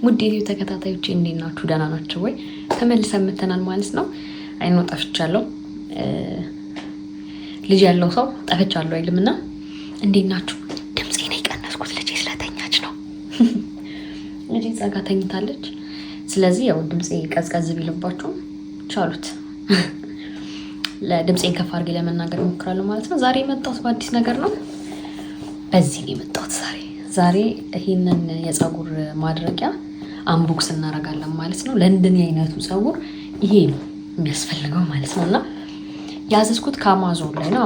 ሙዲቲው ተከታታዮች እንዴት ናችሁ? ደህና ናችሁ ወይ? ተመልሰን መተናል ማለት ነው። አይኖ ጠፍቻለሁ። ልጅ ያለው ሰው ጠፍቻለሁ አይልምና እንዴት ናችሁ? ድምጼን የቀነስኩት ልጅ ስለተኛች ነው። ልጅ ጸጋ ተኝታለች። ስለዚህ ያው ድምጼ ቀዝቀዝ ቢልባችሁ ቻሉት። ለድምጼን ከፍ አድርጌ ለመናገር እሞክራለሁ ማለት ነው። ዛሬ የመጣሁት በአዲስ ነገር ነው። በዚህ ነው የመጣሁት ዛሬ ይሄንን የፀጉር ማድረቂያ አንቦክስ እናደርጋለን ማለት ነው። ለእንደኔ አይነቱ ፀጉር ይሄ ነው የሚያስፈልገው ማለት ነው። እና ያዘዝኩት ከአማዞን ላይ ነው።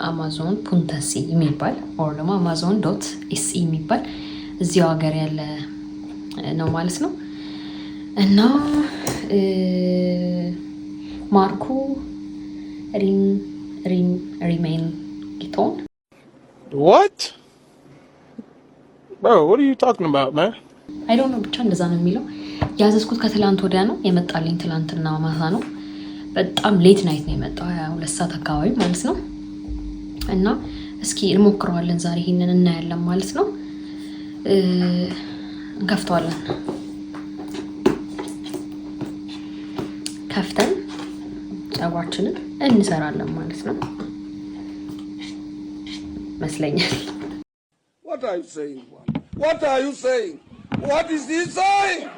አማዞን ፑንተሲ የሚባል ወር ደግሞ amazon.se የሚባል እዚያው ሀገር ያለ ነው ማለት ነው። እና ማርኩ ሪሜን ጊቶን What? Bro, what are you talking about, man? I don't know ብቻ እንደዛ ነው የሚለው። ያዘዝኩት ከትላንት ወዲያ ነው የመጣልኝ። ትላንትና ማታ ነው። በጣም ሌት ናይት ነው የመጣው 2 ሰዓት አካባቢ ማለት ነው። እና እስኪ እንሞክረዋለን ዛሬ ይሄንን እናያለን ማለት ነው። እንከፍተዋለን። ከፍተን ፀጉራችንን እንሰራለን ማለት ነው መስለኛል። What are you saying? What are you saying? What is he saying?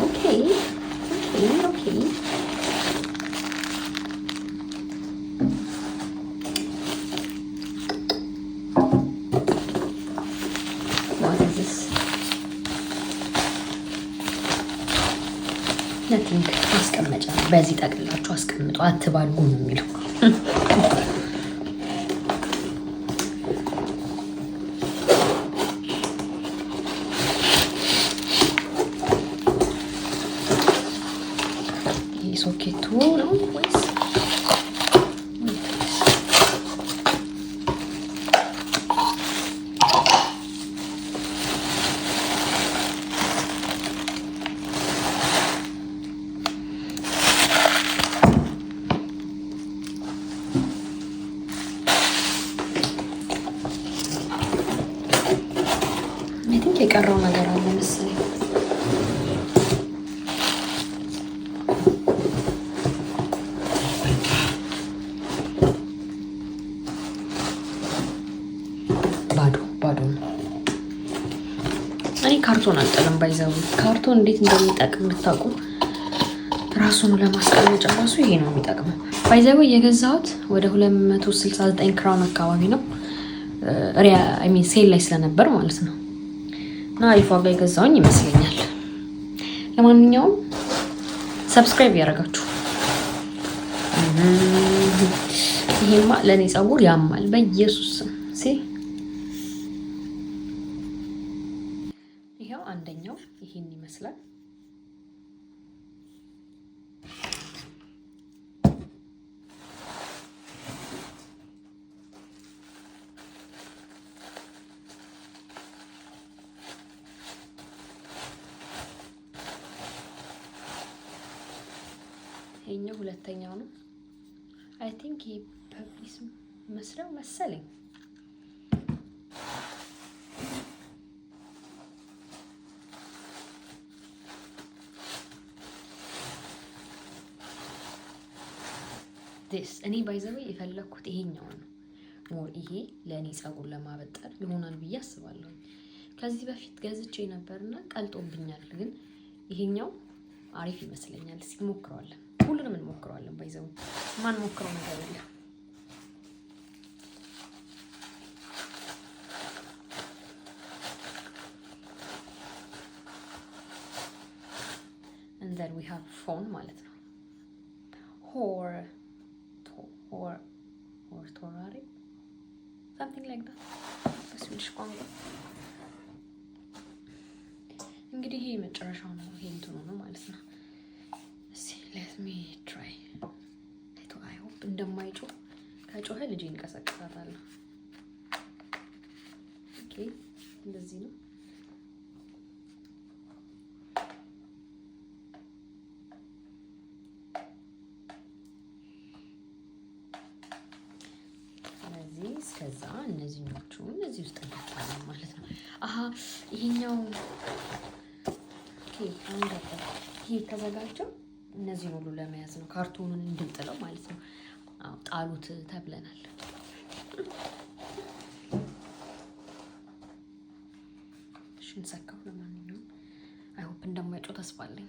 Okay. ነቲንግ ማስቀመጫ በዚህ ጠቅልላችሁ አስቀምጡ አትባልጉ ነው የሚለው። ይሄ ሶኬቱ ነው ወይስ የቀረው ነገር አለ መሰለኝ። ባዶ ነው። እኔ ካርቶን አልጠለም ባይዘው። ካርቶን እንዴት እንደሚጠቅም ብታውቁ ራሱን ለማስቀመጫ ራሱ ይሄ ነው የሚጠቅመው። ባይዘው የገዛሁት ወደ 269 ክራውን አካባቢ ነው። ሴል ላይ ስለነበር ማለት ነው። እና አሪፍ ዋጋ የገዛውኝ ይመስለኛል። ለማንኛውም ሰብስክራይብ ያደርጋችሁ። ይሄማ ለኔ ፀጉር ያማል በኢየሱስ ስም። ይሄው አንደኛው ይሄን ይመስላል። ይሄኛው ሁለተኛው ነው። አይ ቲንክ ይሄ ፐብሊስ መስለው መሰለኝ። እኔ ባይዘው የፈለኩት ይሄኛው ነው። ሞር ይሄ ለኔ ፀጉር ለማበጠር ይሆናል ብዬ አስባለሁ። ከዚህ በፊት ገዝቼ ነበርና ቀልጦብኛል፣ ግን ይሄኛው አሪፍ ይመስለኛል። እስኪ ሞክረዋለን። ሁሉንም እንሞክረዋለን። ባይዘው ማን ሞክረው ነገር የለም። and then we have phone ማለት ነው። ቶራሪ something like that በስዊዲሽ ቋንቋ። እንግዲህ ይሄ መጨረሻው ነው። ይሄ እንትኑ ነው ማለት ነው። let me try I hope እንደማይጮህ። ከጮኸ ልጄን እንቀሰቅሳታለሁ። ኦኬ እንደዚህ ነው። ከዛ እነዚህኞቹን እዚህ ውስጥ እንከታለን ማለት ነው። አሃ ይሄኛው ኦኬ ይሄ ተዘጋጀው እነዚህን ሁሉ ለመያዝ ነው፣ ካርቶኑን እንድንጥለው ማለት ነው። አዎ ጣሉት ተብለናል። እሺ እንሰካው። ለማንኛውም አይ ሆፕ እንደማይጮህ ተስፋ አለኝ።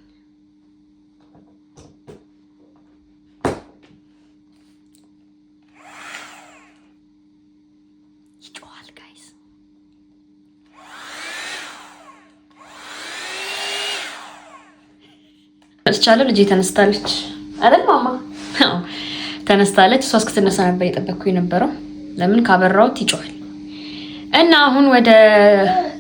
ይጮሃል ጋይስ። አልቻለም። ልጄ ተነስታለች አይደል ማማ? አዎ ተነስታለች። እሷ እስክትነሳ ነበር የጠበቅኩ የነበረው። ለምን ካበራሁት ይጮሃል። እና አሁን ወደ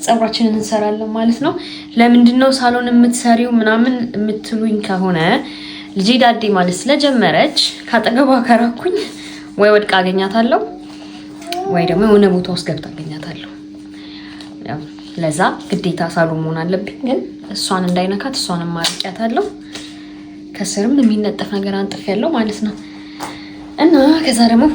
ፀጉራችንን እንሰራለን ማለት ነው። ለምንድን ነው ሳሎን የምትሰሪው ምናምን የምትሉኝ ከሆነ ልጄ ዳዴ ማለት ስለጀመረች ካጠገቧ ከራኩኝ ወይ ወድቃ አገኛታለሁ ወይ ደግሞ የሆነ ቦታ ውስጥ ገብታ አገኛታለሁ። ለዛ ግዴታ ሳሎን መሆን አለብኝ። ግን እሷን እንዳይነካት እሷንም ማርቂያታለሁ። ከስርም የሚነጠፍ ነገር አንጥፍ ያለው ማለት ነው። እና ከዛ ደግሞ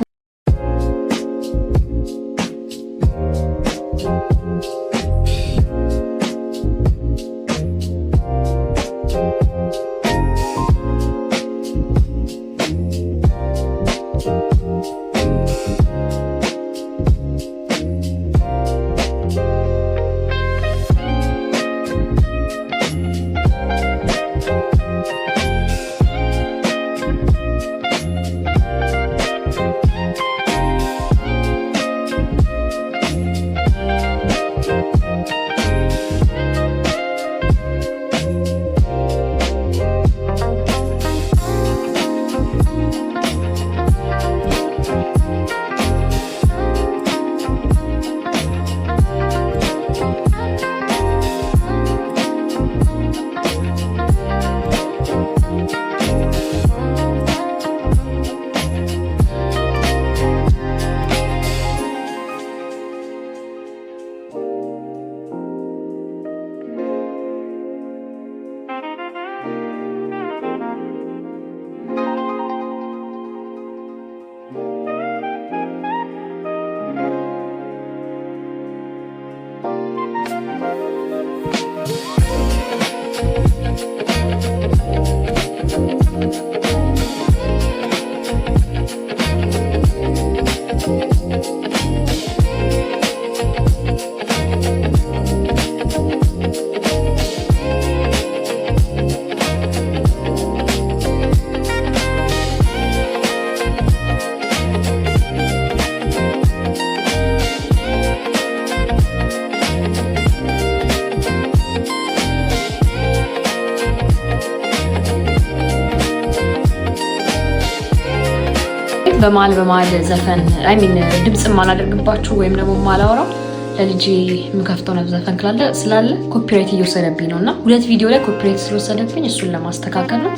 በመሀል ዘፈን አይ ሚን ድምጽ ማላደርግባችሁ ወይም ደግሞ ማላወራው ለልጄ የምከፍተው ነው ዘፈን ስላለ ኮፒራይት እየወሰደብኝ ነውና 2 ቪዲዮ ላይ ኮፒራይት ስለወሰደብኝ እሱን ለማስተካከል ነው።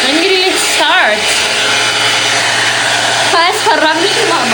እንግዲህ ሌትስ ስታርት ፈራምሽ ማማ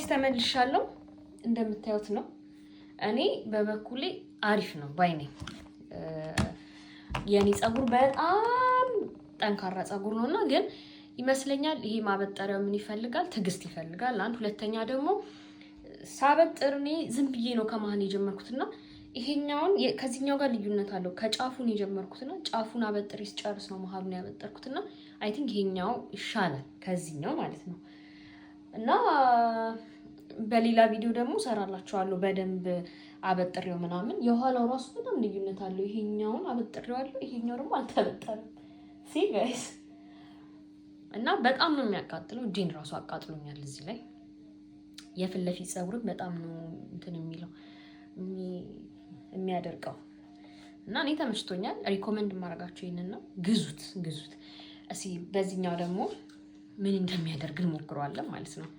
ተመልሻለሁ እንደምታዩት ነው። እኔ በበኩሌ አሪፍ ነው ባይ ነኝ። የኔ ጸጉር በጣም ጠንካራ ጸጉር ነውና ግን ይመስለኛል ይሄ ማበጠሪያው ምን ይፈልጋል? ትግስት ይፈልጋል። አንድ ሁለተኛ ደግሞ ሳበጥር እኔ ዝም ብዬ ነው ከመሀል የጀመርኩትና ይሄኛውን ከዚህኛው ጋር ልዩነት አለው። ከጫፉን የጀመርኩትና ጫፉን አበጥሬ ስጨርስ ነው መሀሉን ያበጠርኩትና አይ ቲንክ ይሄኛው ይሻላል ከዚህኛው ማለት ነው። እና በሌላ ቪዲዮ ደግሞ ሰራላችኋለሁ በደንብ አበጥሬው ምናምን። የኋላው ራሱ በጣም ልዩነት አለው። ይሄኛውን አበጥሬዋለሁ፣ ይሄኛው ደግሞ አልተበጠረም። ሲ ጋይስ እና በጣም ነው የሚያቃጥለው። እጄን ራሱ አቃጥሎኛል እዚህ ላይ። የፊት ለፊት ጸጉርን በጣም ነው እንትን የሚለው የሚያደርቀው እና እኔ ተመችቶኛል። ሪኮመንድ ማድረጋችሁ ይሄንን ነው። ግዙት። እስኪ በዚህኛው ደግሞ ምን እንደሚያደርግ እንሞክረዋለን ማለት ነው።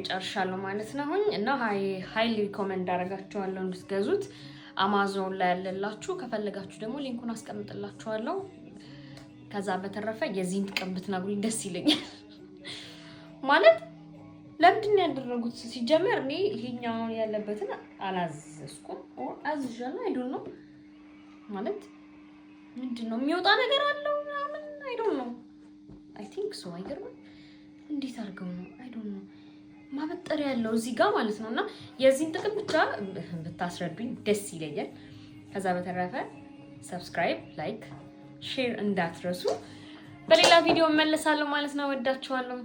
ጨርሻለሁ ማለት ነው እና ሃይሊ ሪኮመንድ አደርጋችኋለሁ እንድትገዙት። አማዞን ላይ ያለላችሁ ከፈለጋችሁ ደግሞ ሊንኩን አስቀምጥላችኋለሁ። ከዛ በተረፈ የዚህን ጥቅም ብትነግሩኝ ደስ ይለኛል። ማለት ለምንድን ያደረጉት ሲጀመር እኔ ይሄኛው ያለበትን አላዘዝኩም አዝዣለሁ። አይ ዶንት ኖ ማለት ምንድነው የሚወጣ ነገር አለው ምናምን አይ ዶንት ኖ አይ ቲንክ ሶ አይገርም። እንዴት አድርገው ነው አይ ዶንት ኖ ማበጠሪያ ያለው እዚህ ጋር ማለት ነውና የዚህን ጥቅም ብቻ ብታስረዱኝ ደስ ይለኛል። ከዛ በተረፈ ሰብስክራይብ፣ ላይክ፣ ሼር እንዳትረሱ። በሌላ ቪዲዮ እመለሳለሁ ማለት ነው። ወዳችኋለሁ።